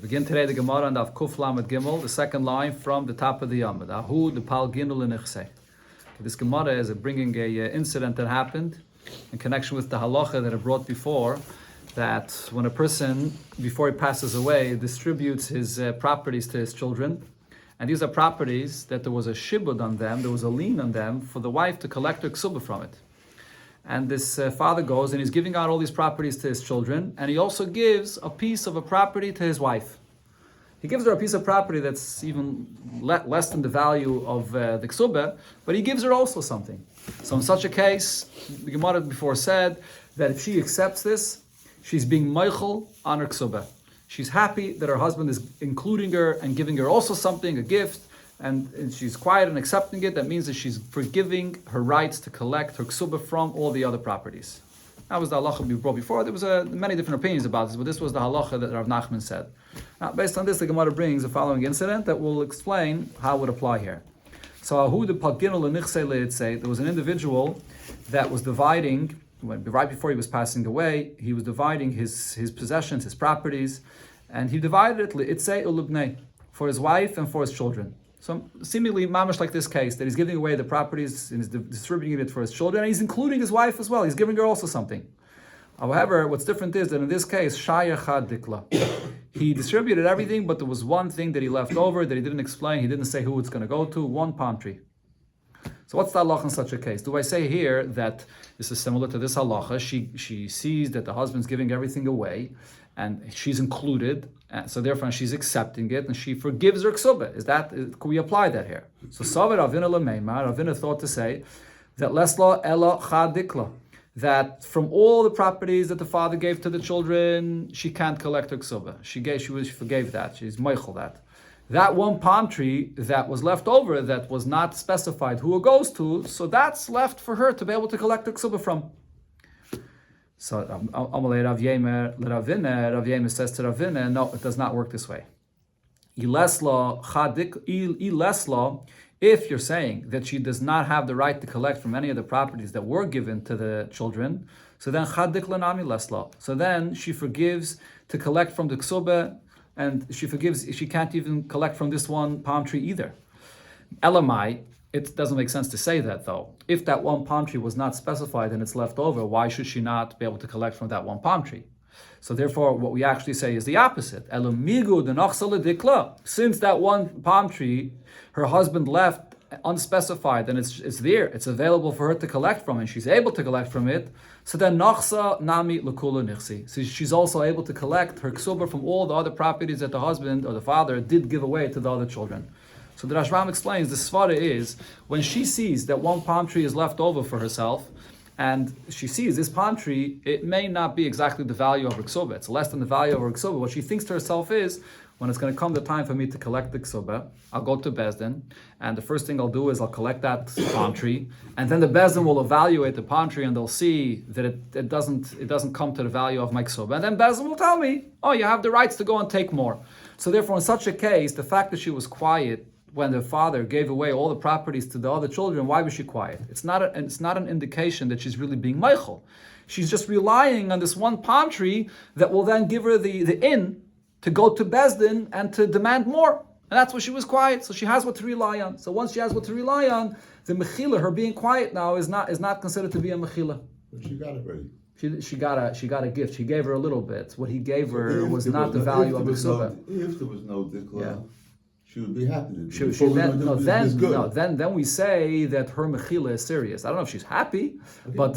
Begin today the Gemara on Daf Kuf Lamed Gimel, the second line from the top of the Yamad. Ahu the Pal Ginul Nichse. This Gemara is bringing a incident that happened in connection with the halacha that I brought before, that when a person, before he passes away, distributes his properties to his children, and these are properties that there was a shibud on them, there was a lien on them for the wife to collect her ksuba from it. And this father goes and he's giving out all these properties to his children, and he also gives a piece of a property to his wife. He gives her a piece of property that's even less than the value of the ksuba, but he gives her also something. So in such a case, the Gemara before said that if she accepts this, she's being meichel on her ksuba. She's happy that her husband is including her and giving her also something, a gift, and she's quiet and accepting it. That means that she's forgiving her rights to collect her ksuba from all the other properties. That was the halacha we brought before. There was many different opinions about this, but this was the halacha that Rav Nachman said. Now, based on this, the Gemara brings the following incident that will explain how it would apply here. So, there was an individual that was dividing, right before he was passing away, he was dividing his possessions, his properties, and he divided it for his wife and for his children. So seemingly mamash like this case, that he's giving away the properties and he's distributing it for his children, and he's including his wife as well. He's giving her also something. However, what's different is that in this case, shayachad dikla. He distributed everything, but there was one thing that he left over that he didn't explain. He didn't say who it's going to go to, one palm tree. So what's the halacha in such a case? Do I say here that this is similar to this halacha? She sees that the husband's giving everything away, and she's included, so therefore she's accepting it, and she forgives her ksuba. Could we apply that here? So Savar Ravina Lameimar, Ravina thought to say that lesla ela chadikla, that from all the properties that the father gave to the children, she can't collect her ksuba. She forgave that. She's meichel that. That one palm tree that was left over, that was not specified who it goes to, so that's left for her to be able to collect her ksuba from. So Amalei Rav Yemer says to Ravina, no, it does not work this way. If you're saying that she does not have the right to collect from any of the properties that were given to the children, so then chadik lanami lesla. So then she forgives to collect from the ksuba, and she can't even collect from this one palm tree either. Elamai, it doesn't make sense to say that though. If that one palm tree was not specified and it's left over, why should she not be able to collect from that one palm tree? So therefore, what we actually say is the opposite. Since that one palm tree, her husband left unspecified, and it's there, it's available for her to collect from, and she's able to collect from it, so then nachsa nami l'kula nichsi. So she's also able to collect her ksuba from all the other properties that the husband or the father did give away to the other children. So the Rashbam explains the svara is when she sees that one palm tree is left over for herself, and she sees this palm tree, it may not be exactly the value of her ksuba. It's less than the value of her ksuba. What she thinks to herself is, when it's going to come the time for me to collect the ksuba, I'll go to Bezdin, and the first thing I'll do is I'll collect that palm tree, and then the Bezdin will evaluate the palm tree, and they'll see that it doesn't come to the value of my ksuba, and then Bezdin will tell me, oh, you have the rights to go and take more. So therefore, in such a case, the fact that she was quiet when the father gave away all the properties to the other children, why was she quiet? It's not an indication that she's really being meichel. She's just relying on this one palm tree that will then give her the in to go to Bezdin and to demand more. And that's why she was quiet. So she has what to rely on. So once she has what to rely on, the mechila, her being quiet now, is not considered to be a mechila. But she got it ready. She got a gift. He gave her a little bit. What he gave her was not the value of the ksuba. If there was no dikla, she would be happy to then we say that her mechila is serious. I don't know if she's happy, but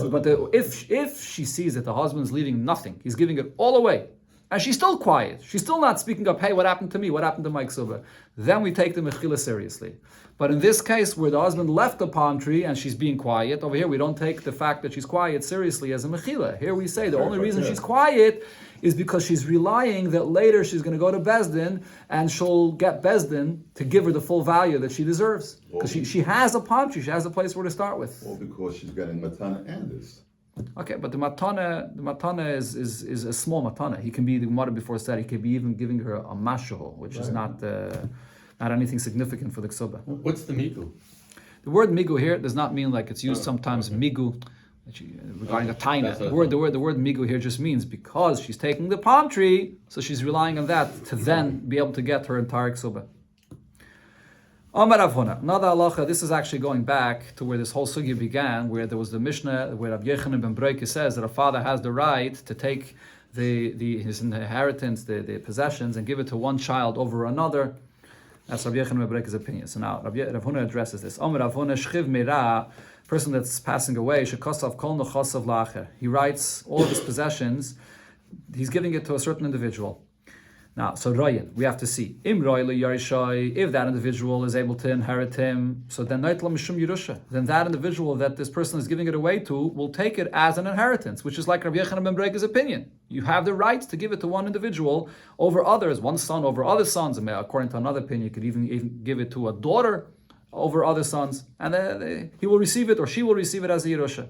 if she sees that the husband's leaving nothing, he's giving it all away, and she's still quiet, she's still not speaking up, hey, what happened to me? What happened to my ksuba? Then we take the mechila seriously. But in this case, where the husband left the palm tree and she's being quiet, over here we don't take the fact that she's quiet seriously as a mechila. Here we say the only reason she's quiet is because she's relying that later she's going to go to Bezdin and she'll get Bezdin to give her the full value that she deserves. Because she has a palm tree, she has a place where to start with. Or because she's getting matana and this. Okay, but the matana is a small matana. He can be, the Gemara before said, he could be even giving her a mashal, which is not anything significant for the ksuba. What's the migu? The word migu here does not mean like it's used sometimes migu. Regarding a taina. The word migu here just means because she's taking the palm tree, so she's relying on that to then be able to get her entire ksuba. Amar Rav Huna. Another halacha. This is actually going back to where this whole sugya began, where there was the Mishnah where Rav Yechanan ben Breke says that a father has the right to take his inheritance, the possessions, and give it to one child over another. That's Rav Yechanan ben Breke's opinion. So now Rav Huna addresses this. Amar Rav Huna shchiv meira, person that's passing away, shekosav kol nechosav lacher. He writes all of his possessions. He's giving it to a certain individual. Now, so Royan, we have to see. Im if that individual is able to inherit him, so then then that individual that this person is giving it away to will take it as an inheritance, which is like Rabbi Yechanan ben Breke's opinion. You have the right to give it to one individual over others, one son over other sons. And according to another opinion, you could even give it to a daughter over other sons, and he will receive it or she will receive it as a Yerusha.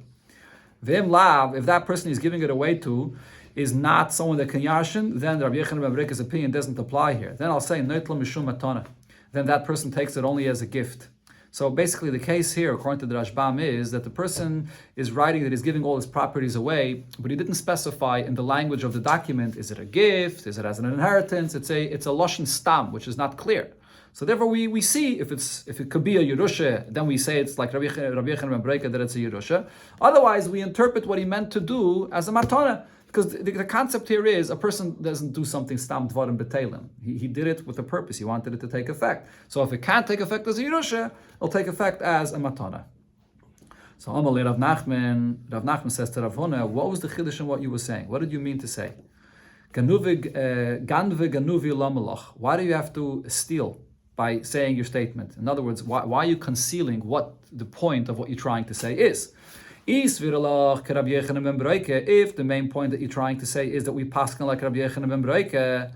V'im lav, if that person he's giving it away to is not someone that can yashin, then Rabbi Yechanan ben Breke's opinion doesn't apply here. Then I'll say neitla mishum matana. Then that person takes it only as a gift. So basically, the case here, according to the Rashbam, is that the person is writing that he's giving all his properties away, but he didn't specify in the language of the document: is it a gift? Is it as an inheritance? It's a lashon stam, which is not clear. So therefore, we see if it could be a Yerusha, then we say it's like Rabbi Yechanan ben Breke that it's a Yerusha. Otherwise, we interpret what he meant to do as a matana. Because the concept here is a person doesn't do something stam dvarim betelim. He did it with a purpose. He wanted it to take effect. So if it can't take effect as a Yerusha, it'll take effect as a matana. So Amalei Rav Nachman says to Rav Huna, what was the chiddush in what you were saying? What did you mean to say? Ganve ganuvi lamalach. Why do you have to steal by saying your statement? In other words, why are you concealing what the point of what you're trying to say is? If the main point that you're trying to say is that we paskin like Rabbi Yechanan ben Breke,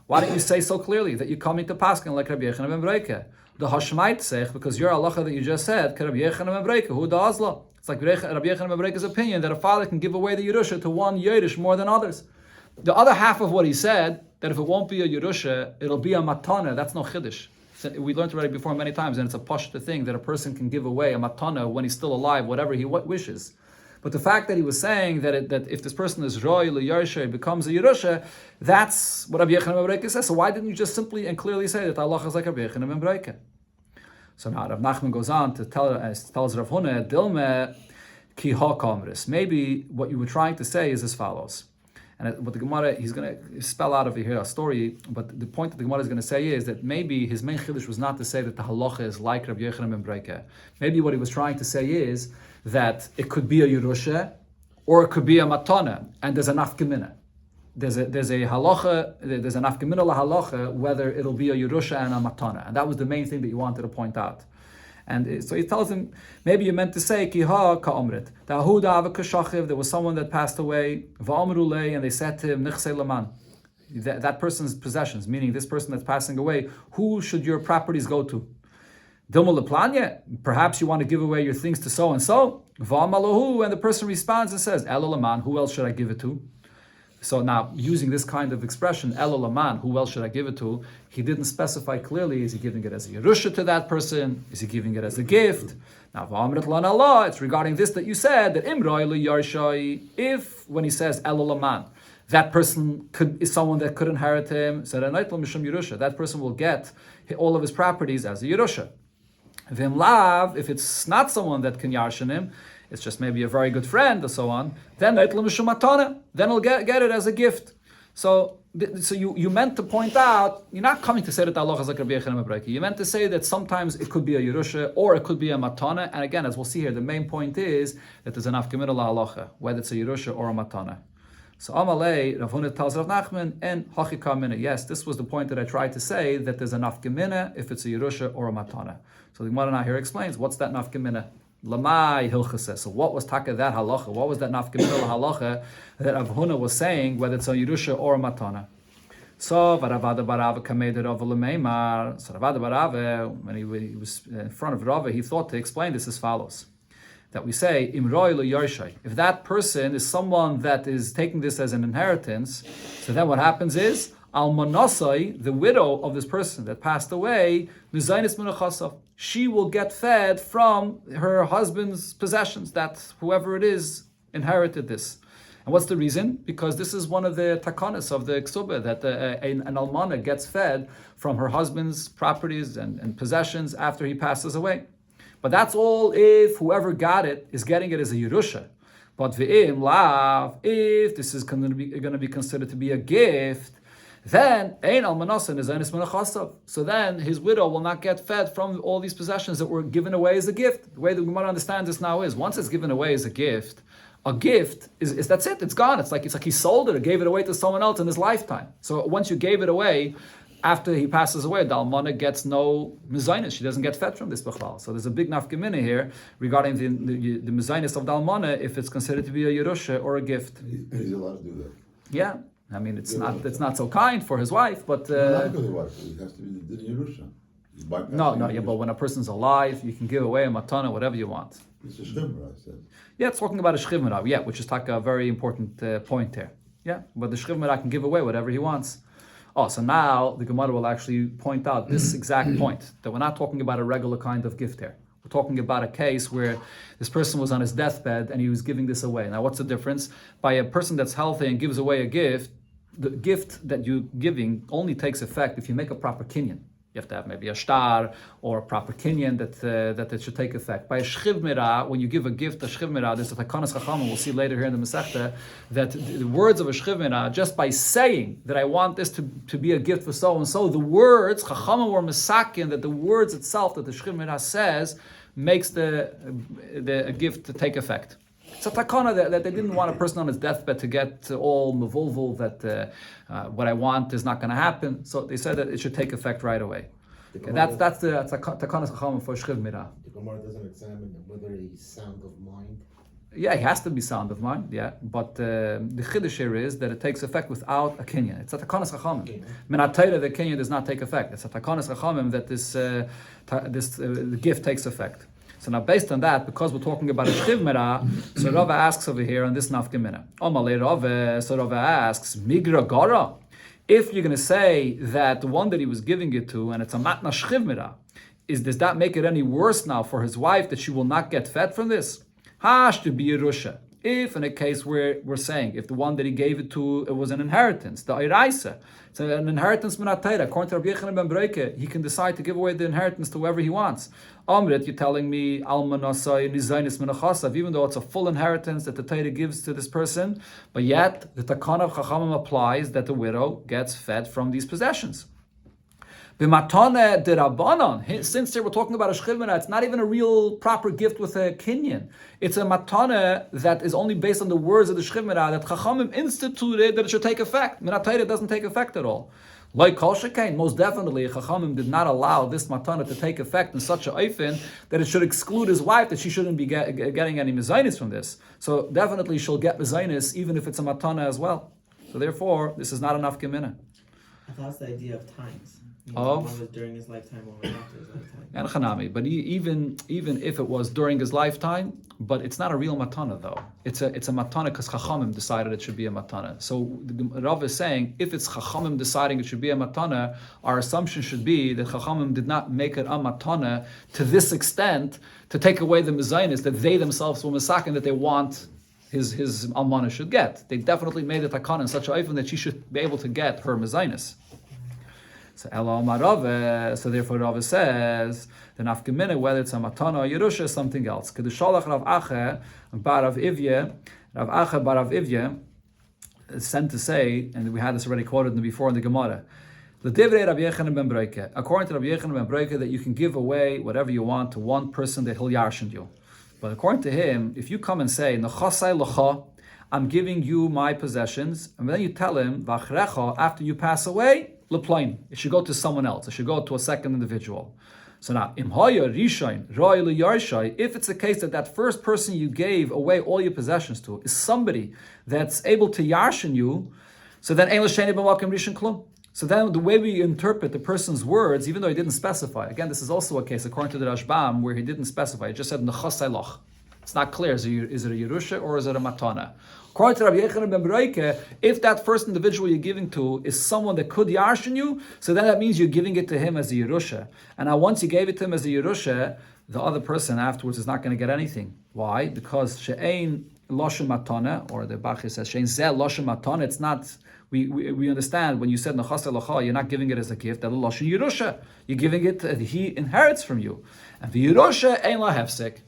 why don't you say so clearly that you're coming to paskin like Rabbi Yechanan ben Breke? The Hashmait sech, because your halacha that you just said, Rabbi Yechanan ben Breke, who da azla. It's like Rabbi Yechanan ben Breke's opinion that a father can give away the Yerusha to one Yerush more than others. The other half of what he said, that if it won't be a Yerusha, it'll be a matana, that's no chiddush. We learned already before many times, and it's a pashta thing that a person can give away a matana when he's still alive, whatever he wishes. But the fact that he was saying that if this person is roy l'yarsha, it becomes a yerusha, that's what Rabbi Yechanan ben Breke says. So why didn't you just simply and clearly say that Allah is like Rabbi Yechanan ben Breke? So now Rav Nachman goes on to tells Rav Huna, Dilme ki ha kamris. Maybe what you were trying to say is as follows. And what the Gemara, he's going to spell out over here a story, but the point that the Gemara is going to say is that maybe his main chiddush was not to say that the halacha is like Rabbi Yechanan ben Breke. Maybe what he was trying to say is that it could be a Yerusha, or it could be a matana, and there's a nafkamina. There's a halacha, there's a nafkamina la halacha, whether it'll be a Yerusha and a matana. And that was the main thing that you wanted to point out. And so he tells him, maybe you meant to say, Ki ha ka'omrit. There was someone that passed away, and they said to him, Nichse laman. That person's possessions, meaning this person that's passing away, who should your properties go to? Dilma leplanya, perhaps you want to give away your things to so and so. Va'amalahu, and the person responds and says, Elo laman, who else should I give it to? So now, using this kind of expression, Elo laman, who else should I give it to? He didn't specify clearly, is he giving it as a Yerusha to that person? Is he giving it as a gift? Now, V'amrit lan Allah, it's regarding this that you said, that Imroi Yarshai, if, when he says Elo laman, that person is someone that could inherit him, said that person will get all of his properties as a Yerusha. V'im lav, if it's not someone that can yarshin him, it's just maybe a very good friend or so on, then he'll get it as a gift. So you meant to point out, you're not coming to say that Allah is like Rabbi Yechanan ben Breke. You meant to say that sometimes it could be a Yerusha or it could be a matana. And again, as we'll see here, the main point is that there's an nafkamina la halacha, whether it's a Yerusha or a matana. So Amalei, Rav Huna tells Rav Nachman, and Hachika Mina. Yes, this was the point that I tried to say, that there's a nafkamina if it's a Yerusha or a matana. So the Gemara now here explains, what's that nafkamina? Lamai hilchasa. So what was taka that halacha? What was that nafkamina halacha that Rav Huna was saying, whether it's a Yerusha or a matana? So Varavada Barava kamei Rava lemeimar. So Varavada Barava, when he was in front of Rava, he thought to explain this as follows: that we say imroi lo yarshai. If that person is someone that is taking this as an inheritance, so then what happens is Almanasai, the widow of this person that passed away, mizaynis minachasav, she will get fed from her husband's possessions, that whoever it is inherited this. And what's the reason? Because this is one of the takanas of the ksuba, that an almana gets fed from her husband's properties and possessions after he passes away. But that's all if whoever got it is getting it as a yerusha. But v'im lav, if this is going to be considered to be a gift, then ein almanasa nizaynis minachasav. So then his widow will not get fed from all these possessions that were given away as a gift. The way the Gemara understands this now is, once it's given away as a gift is that's it. It's gone. It's like he sold it or gave it away to someone else in his lifetime. So once you gave it away, after he passes away, the almana gets no mizaynis. She doesn't get fed from this b'chlal. So there's a big nafkamina here regarding the mizaynis of the almana, if it's considered to be a yerusha or a gift. He's allowed to do that. Yeah, I mean it's not so kind for his wife, but not for the wife. It has to be the yerusha. But when a person's alive, you can give away a matana, whatever you want. It's a shchimra, I said. Yeah, it's talking about a shchimra, yeah, which is a very important point there. Yeah, but the shchimra can give away whatever he wants. Oh, so now the Gemara will actually point out this exact point, that we're not talking about a regular kind of gift here. We're talking about a case where this person was on his deathbed and he was giving this away. Now, what's the difference? By a person that's healthy and gives away a gift, the gift that you're giving only takes effect if you make a proper kinyan. You have to have maybe a star or a proper kinyan that it should take effect. By a shchiv mirah, when you give a gift, a shchiv mirah, there's a takanas chacham, we'll see later here in the Masechta, that the words of a shchiv mirah, just by saying that I want this to be a gift for so-and-so, the words, chacham were mesakin, that the words itself that the shchiv mirah says, makes the gift to take effect. It's a takana that they didn't want a person on his deathbed to get all mavulvul, that what I want is not going to happen. So they said that it should take effect right away. Okay, that's the takana chacham for shchiv mirah. The Gemara doesn't examine whether he's sound of mind. Yeah, he has to be sound of mind. Yeah, but the chiddush here is that it takes effect without a kinyan. It's a takanas chachamim. Minatayra, the kinyan does not take effect. It's a takanas chachamim that this gift takes effect. So now, based on that, because we're talking about a shchiv mirah, so Rava asks over here on this nafkamina. Omalei Rava, so Rava asks, migra gara. If you're going to say that the one that he was giving it to, and it's a matna shchiv mirah, does that make it any worse now for his wife that she will not get fed from this? Hash to be a rusha. If in a case where we're saying, if the one that he gave it to, it was an inheritance, the iraisa, it's an inheritance minatayra. According to Rabbi Yochanan ben Breke, he can decide to give away the inheritance to whoever he wants. Amrit, you're telling me almanasai nizaynis minachasav, even though it's a full inheritance that the Torah gives to this person, but yet the takana of chachamim applies that the widow gets fed from these possessions. B'matane derabanan. Since here we're talking about a shchiv mirah, it's not even a real proper gift with a kinyan. It's a matane that is only based on the words of the shchiv mirah that chachamim instituted that it should take effect. Minatayra doesn't take effect at all. Like kol shekain, most definitely, chachamim did not allow this matana to take effect in such a oifen that it should exclude his wife, that she shouldn't be getting any mezainis from this. So definitely she'll get mezainis even if it's a matana as well. So therefore, this is not enough gemina. I thought it's the idea of times. Of? One was during his lifetime, one was after his lifetime. And chanami, but even if it was during his lifetime, but it's not a real matana though. It's a matana because chachamim decided it should be a matana. So the Rav is saying, if it's chachamim deciding it should be a matana, our assumption should be that chachamim did not make it a matana to this extent to take away the mezainis that they themselves were masakin that they want his almana should get. They definitely made it takana in such a way that she should be able to get her mezainis. So so therefore Rava says the nafkamina, whether it's a matana or yerusha, is something else. Kedushalach Rav Acha barav Ivye, Rav Acha barav Ivye is sent to say, and we had this already quoted before in the Gemara. L'divrei Rabbi Yochanan ben Breke, according to Rabbi Yochanan ben Breke, that you can give away whatever you want to one person that he'll yarshin you. But according to him, if you come and say Nechasai Lacha, I'm giving you my possessions, and then you tell him Vachrecha, after you pass away, Leplain. It should go to someone else. It should go to a second individual. So now, Imhaya Rishain, Roy Yarshai, if it's the case that first person you gave away all your possessions to is somebody that's able to yarshin you, so then Ein L'Sheni B'Makim Rishon Klum. So then the way we interpret the person's words, even though he didn't specify, again, this is also a case according to the Rashbam where he didn't specify, he just said Nechasai Loch. It's not clear, is it a Yerusha or is it a Matana? According to Rabbi Yochanan ben Beroike, if that first individual you're giving to is someone that could yarshin you, so then that means you're giving it to him as a Yerusha. And now once you gave it to him as a Yerusha, the other person afterwards is not going to get anything. Why? Because she'ein loshen matana, or the Bachir says she'ein zeh loshen matana. It's not. We understand when you said nechasa lacha, you're not giving it as a gift. That loshen Yerusha. You're giving it. He inherits from you. And the Yerusha ein la hefsek.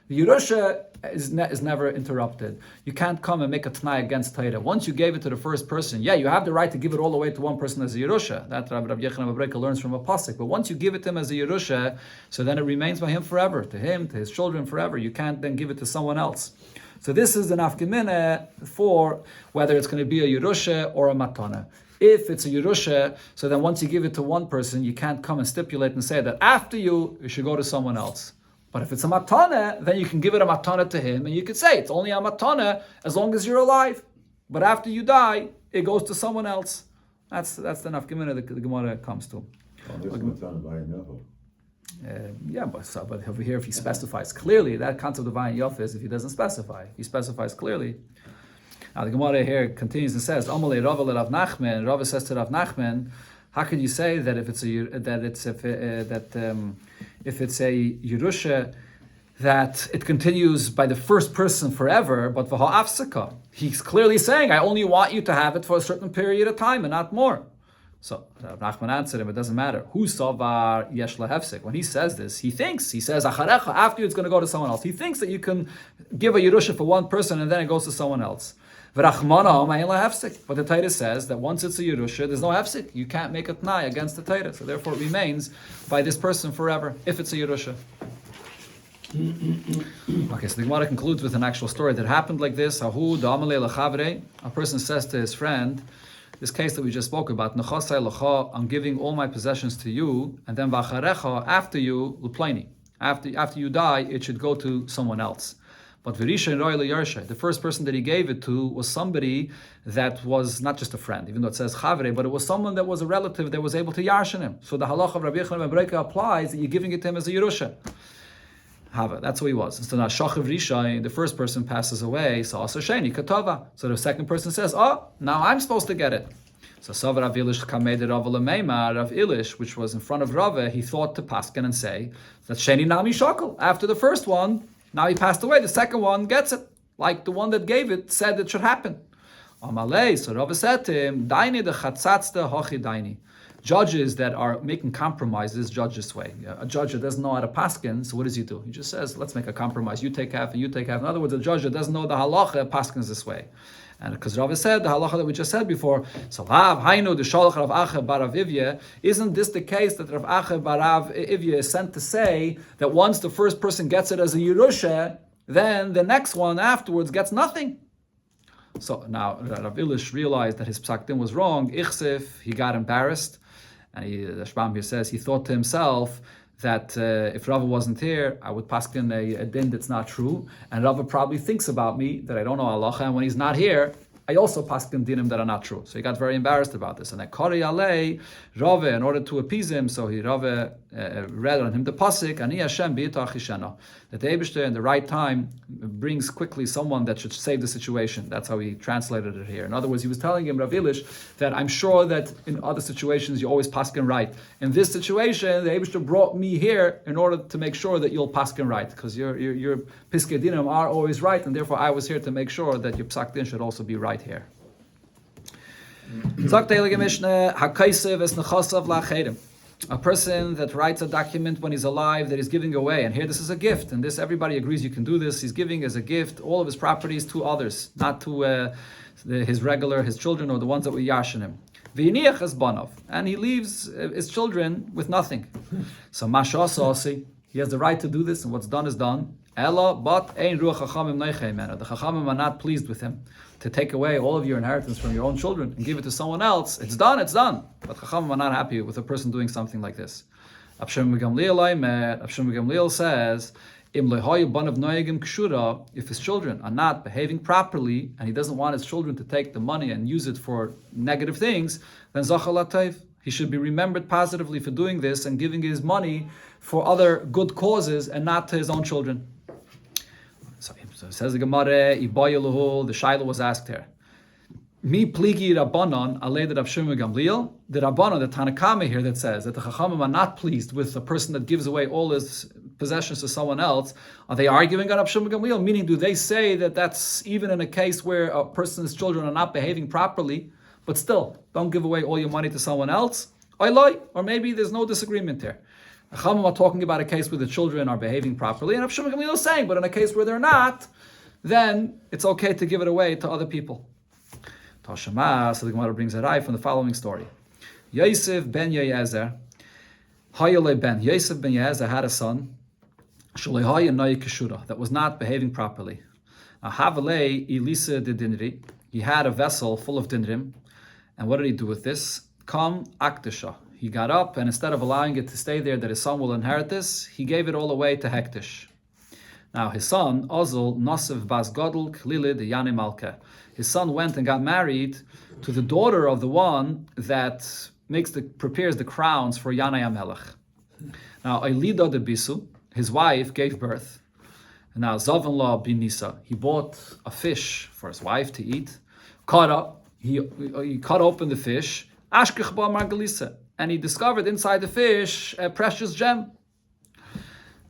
The Yerusha is never interrupted. You can't come and make a t'nai against Torah. Once you gave it to the first person, yeah, you have the right to give it all the way to one person as a Yerusha. That Rabbi Yochanan ben Beroike learns from a pasuk. But once you give it to him as a Yerusha, so then it remains by him forever, to him, to his children forever. You can't then give it to someone else. So this is an afkemine for whether it's going to be a Yerusha or a matana. If it's a Yerusha, so then once you give it to one person, you can't come and stipulate and say that after you, it should go to someone else. But if it's a matana, then you can give it a matana to him, and you could say it's only a matana as long as you're alive. But after you die, it goes to someone else. That's the nafkamina that the Gemara comes to. But over here, if he specifies clearly, that concept of ayin yof is if he doesn't specify. If he specifies clearly. Now the Gemara here continues and says, "Amalei Rava le Rav Nachman." Rava says to Rav Nachman, "How can you say that if it's a Yerusha, that it continues by the first person forever, but v'ha afsaka? He's clearly saying, I only want you to have it for a certain period of time and not more." So Rav Nachman answered him, it doesn't matter. Hu savar yesh lahefsek. When he says this, he says, acharecha, after you it's going to go to someone else. He thinks that you can give a Yerusha for one person and then it goes to someone else. But the Torah says that once it's a Yerusha, there's no hefsek. You can't make a t'nai against the Torah. So therefore it remains by this person forever, if it's a Yerusha. Okay, so the Gemara concludes with an actual story that happened like this. A person says to his friend, this case that we just spoke about, I'm giving all my possessions to you, and then after you, luplaini. After you die, it should go to someone else. But the first person that he gave it to was somebody that was not just a friend, even though it says chavre, but it was someone that was a relative that was able to yarshin him. So the halacha of Rabbi Yochanan ben Beroike applies that you're giving it to him as a Yerusha. That's who he was. So now shachiv rishay, the first person passes away, so also sheni katova. So the second person says, oh, now I'm supposed to get it. So Savar Rav Ilish kamed Rav Lameima, Rav Ilish, which was in front of Rava, he thought to paskin and say that sheni nami shakel. After the first one, now he passed away, the second one gets it. Like the one that gave it said it should happen. Amalei, so Rava said to him, Daini de chatzatzta hochi daini. Judges that are making compromises judge this way. A judge that doesn't know how to paskin, so what does he do? He just says, let's make a compromise. You take half and you take half. In other words, a judge that doesn't know the halacha paskins this way. And because Rava said, the halacha that we just said before, so Rav Hainu the Shalach Rav Acha Barav Ivye, isn't this the case that Rav Acha Barav Ivye is sent to say that once the first person gets it as a Yerusha, then the next one afterwards gets nothing? So now Rav Ilish realized that his psak was wrong. Ichsif, he got embarrassed. And the Shbam here says he thought to himself that if Rava wasn't here, I would paskin a din that's not true. And Rava probably thinks about me that I don't know halacha. And when he's not here, I also paskin dinim that are not true. So he got very embarrassed about this. And then Kari Alei, Rava, in order to appease him, so he Rava read on him the pasuk, Ani Hashem b'yita achishena, that the Eibishter in the right time brings quickly someone that should save the situation. That's how he translated it here. In other words, he was telling him, Rav Ilish, that I'm sure that in other situations you always paskin right. In this situation, the Eibishter brought me here in order to make sure that you'll paskin right, because your piskei dinim are always right, and therefore I was here to make sure that your psak din should also be right here. A person that writes a document when he's alive that he's giving away, and here this is a gift, and this everybody agrees you can do this. He's giving as a gift all of his properties to others, not to his children or the ones that were yashin him. V'yiniach es banov, and he leaves his children with nothing. So mashasasi, he has the right to do this, and what's done is done. Ella, but ein ruach chachamim neichei. The chachamim are not pleased with him to take away all of your inheritance from your own children and give it to someone else. It's done. But chachamim are not happy with a person doing something like this. Absham Gamliel says, if his children are not behaving properly and he doesn't want his children to take the money and use it for negative things, then zachal he should be remembered positively for doing this and giving his money for other good causes and not to his own children. So it says the Gemara, the Shaila was asked here. Mi pligi Rabbanon alei Rav Shimon Gamliel. The Rabbanon, the Tanakama here that says that the Chachamim are not pleased with a person that gives away all his possessions to someone else. Are they arguing on Rav Shimon Gamliel? Meaning, do they say that that's even in a case where a person's children are not behaving properly, but still, don't give away all your money to someone else? Or maybe there's no disagreement there. Chachamim are talking about a case where the children are behaving properly, and Rav Shimon Gamliel is saying, but in a case where they're not, then it's okay to give it away to other people. Tashama, so the Gemara brings a rai from the following story. Yosef ben Yezer, Hayale ben Yosef ben Yezer had a son, that was not behaving properly. Havale Elisa de Dinri, he had a vessel full of dinrim, and what did he do with this? Kam Aktisha. He got up, and instead of allowing it to stay there, that his son will inherit this, he gave it all away to Hektish. Now his son, Ozil Nosiv Bas Godel Klili de Yani Malka. His son went and got married to the daughter of the one that prepares the crowns for Yanai HaMelech. Now Eilida de Bisu, his wife, gave birth. Now Zavanla bin Nisa, he bought a fish for his wife to eat. He cut open the fish, Ashkech ba Margalisa, and he discovered inside the fish a precious gem.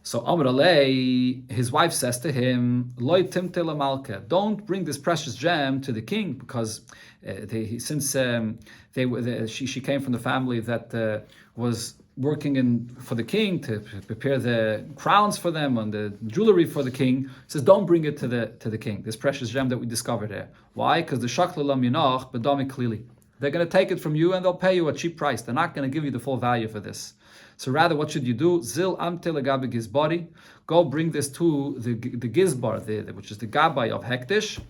So Amr Alei, his wife says to him, Loi timte la malka, don't bring this precious gem to the king, because she came from the family that was working for the king to prepare the crowns for them and the jewelry for the king. Says, don't bring it to the king, this precious gem that we discovered here. Why? Because the shakla lam yinach bedami klili. They're going to take it from you and they'll pay you a cheap price. They're not going to give you the full value for this. So rather, what should you do? Zil amte legabe gizbari. Go bring this to the gizbar, which is the gabai of Hektish,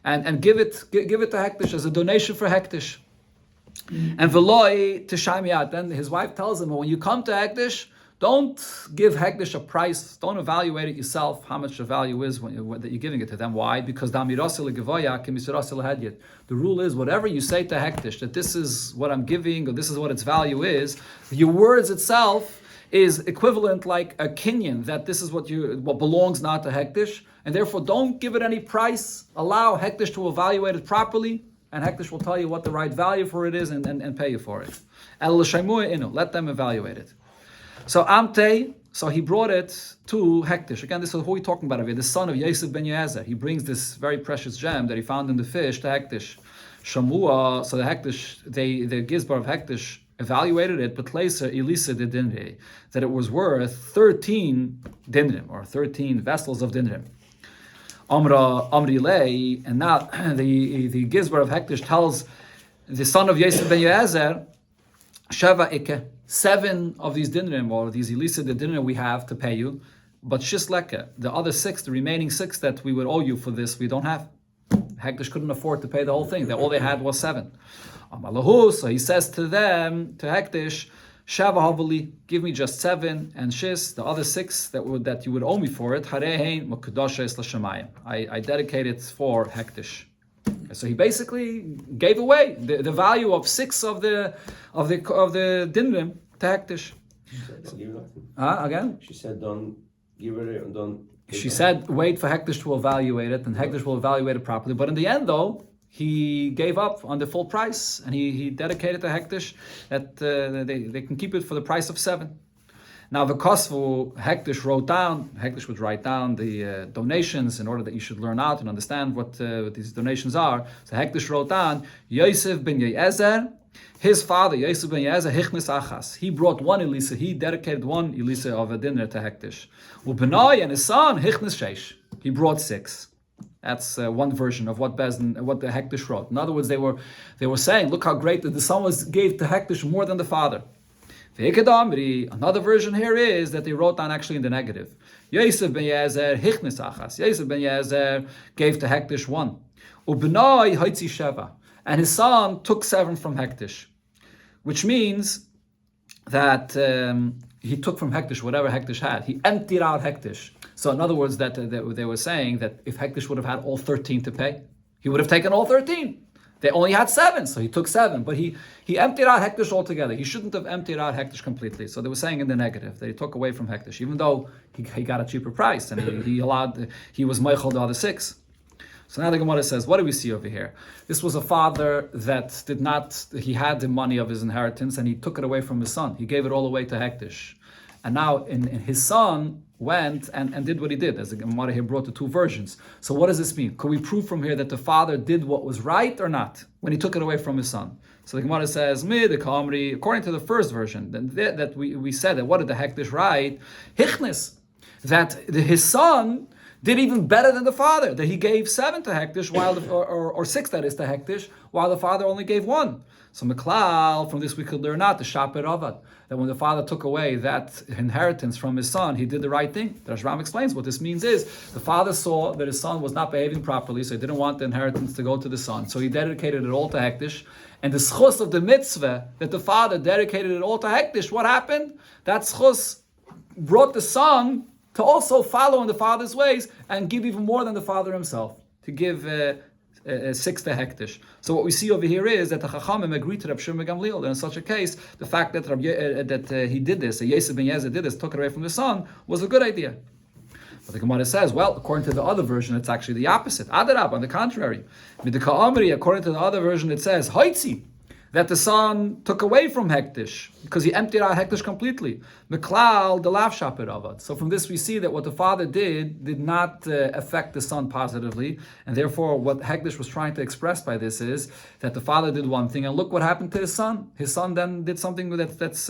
and give it to Hektish as a donation for Hektish. And veloi tishamiyat. Then his wife tells him, well, when you come to Hektish, don't give Hektish a price. Don't evaluate it yourself, how much the value is that you're giving it to them. Why? Because the rule is, whatever you say to Hektish, that this is what I'm giving, or this is what its value is, your words itself is equivalent like a kinyan, that this is what belongs now to Hektish, and therefore don't give it any price. Allow Hektish to evaluate it properly, and Hektish will tell you what the right value for it is and pay you for it. Let them evaluate it. So he brought it to Hektish. Again, this is who we're talking about over here, the son of Yosef ben Yezer. He brings this very precious gem that he found in the fish to Hektish. Shamua, so the Hektish, the Gizbar of Hektish evaluated it, but later Elisa de Dinri, that it was worth 13 dinrim, or 13 vessels of dinrim. Amri Lei, and now the Gizbar of Hektish tells the son of Yosef ben Yezer, Sheva Ike, 7 of these dinrim, or these Elisa de dinrim we have to pay you, but Shisleke, the other 6, the remaining 6 that we would owe you for this, we don't have. Hektish couldn't afford to pay the whole thing. All they had was 7. So he says to them, to Hektish, Shava Havali, give me just 7, and Shis, the other 6 that you would owe me for it, Harehein Makudashes Lashamayim. I dedicate it for Hektish. So he basically gave away the value of 6 of the dinrim to Hektish. Again? She said, don't give it, don't. She said, wait for Hektish to evaluate it, and Hektish will evaluate it properly. But in the end, though, he gave up on the full price, and he dedicated to Hektish that they can keep it for the price of 7. Now, the Kosvu, Hektish would write down the donations in order that you should learn out and understand what these donations are. So Hektish wrote down, Yosef ben Yezer, his father, Yosef ben Yezer, Hichnis Achas. He brought 1 Elisa, he dedicated 1 Elisa of a dinner to Hektish. Ubenai and his son, Hichnis Sheish. He brought 6. That's one version of what the Hektish wrote. In other words, they were saying, look how great that the son gave to Hektish more than the father. Another version here is that they wrote down actually in the negative. Yosef ben Yezer, Hichnis Achas. Yosef ben Yezer gave to Hektish 1. Ubenai Haitzi Sheva. And his son took 7 from Hektish. Which means that he took from Hektish whatever Hektish had. He emptied out Hektish. So in other words, that they were saying that if Hektish would have had all 13 to pay, he would have taken all 13. They only had 7, so he took 7. But he emptied out hektish altogether. He shouldn't have emptied out hektish completely. So they were saying in the negative that he took away from hektish, even though he got a cheaper price and he was meichel the other 6. So now the Gemara says, what do we see over here? This was a father that he had the money of his inheritance and he took it away from his son. He gave it all away to hektish. And now in his son went and did what he did. As the Gemara here brought the 2 versions. So what does this mean? Could we prove from here that the father did what was right or not when he took it away from his son? So the Gemara says, according to the first version, that we said that what did the hektish write? Hichnis, that his son did even better than the father, that he gave 7 to hektish, or 6 that is to hektish, while the father only gave 1. So Meklal, from this we could learn out the Shaper Avad, that when the father took away that inheritance from his son, he did the right thing. The Rashbam explains what this means is, the father saw that his son was not behaving properly, so he didn't want the inheritance to go to the son, so he dedicated it all to hektish, and the schus of the mitzvah, that the father dedicated it all to hektish, what happened? That schus brought the son to also follow in the father's ways and give even more than the father himself, to give 6 to hektish. So what we see over here is that the Chachamim agreed to Reb Shimon ben Gamliel, that in such a case, the fact that he did this, that Yosef ben Yezer did this, took it away from the son, was a good idea. But the Gemara says, well, according to the other version, it's actually the opposite. Adarab, on the contrary. According to the other version, it says, Haitzi, that the son took away from hektish, because he emptied out hektish completely. Meklal, the lav shaper avad. So from this we see that what the father did not affect the son positively, and therefore what hektish was trying to express by this is that the father did one thing, and look what happened to his son. His son then did something that's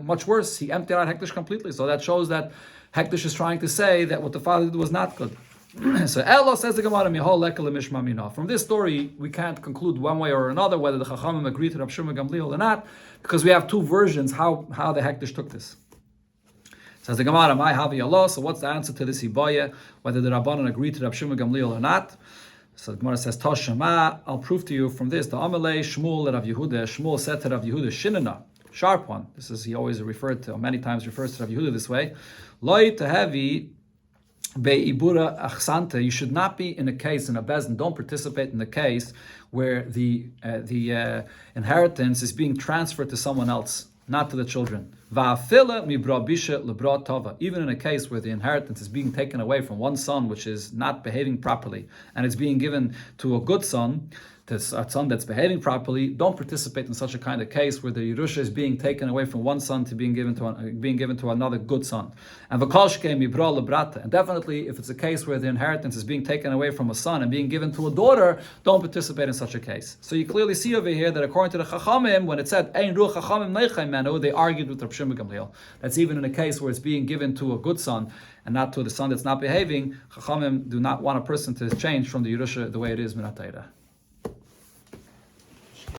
much worse. He emptied out hektish completely. So that shows that hektish is trying to say that what the father did was not good. So Ella says the Gemara, Mihol lekel mishma mina. From this story, we can't conclude one way or another whether the Chachamim agreed to Reb Shimon ben Gamliel or not, because we have 2 versions how the hektish took this. Says the Gemara, my havi Allah. So what's the answer to this hibaya? Whether the Rabbanan agreed to Reb Shimon ben Gamliel or not? So the Gemara says, Toshama. I'll prove to you from this. The Amalei Shmuel Rav Yehuda. Shmuel said to Rav Yehuda, Shinana, sharp one. This is he always referred to, many times refers to Rav Yehuda this way. Loi tehevi. Be'ibura achsanta, you should not be in a case, in a bezdin, don't participate in the case where the inheritance is being transferred to someone else, not to the children. Va'afila mibra bisha lebra tava, even in a case where the inheritance is being taken away from one son which is not behaving properly, and it's being given to a good son, to a son that's behaving properly, don't participate in such a kind of case where the Yerusha is being taken away from one son to being given to another good son. And and definitely, if it's a case where the inheritance is being taken away from a son and being given to a daughter, don't participate in such a case. So you clearly see over here that according to the Chachamim, when it said Ein Ruach Chachamim Neichem Manu, they argued with Reb Shimon ben Gamliel. That's even in a case where it's being given to a good son and not to the son that's not behaving. Chachamim do not want a person to change from the Yerusha the way it is Minat Torah.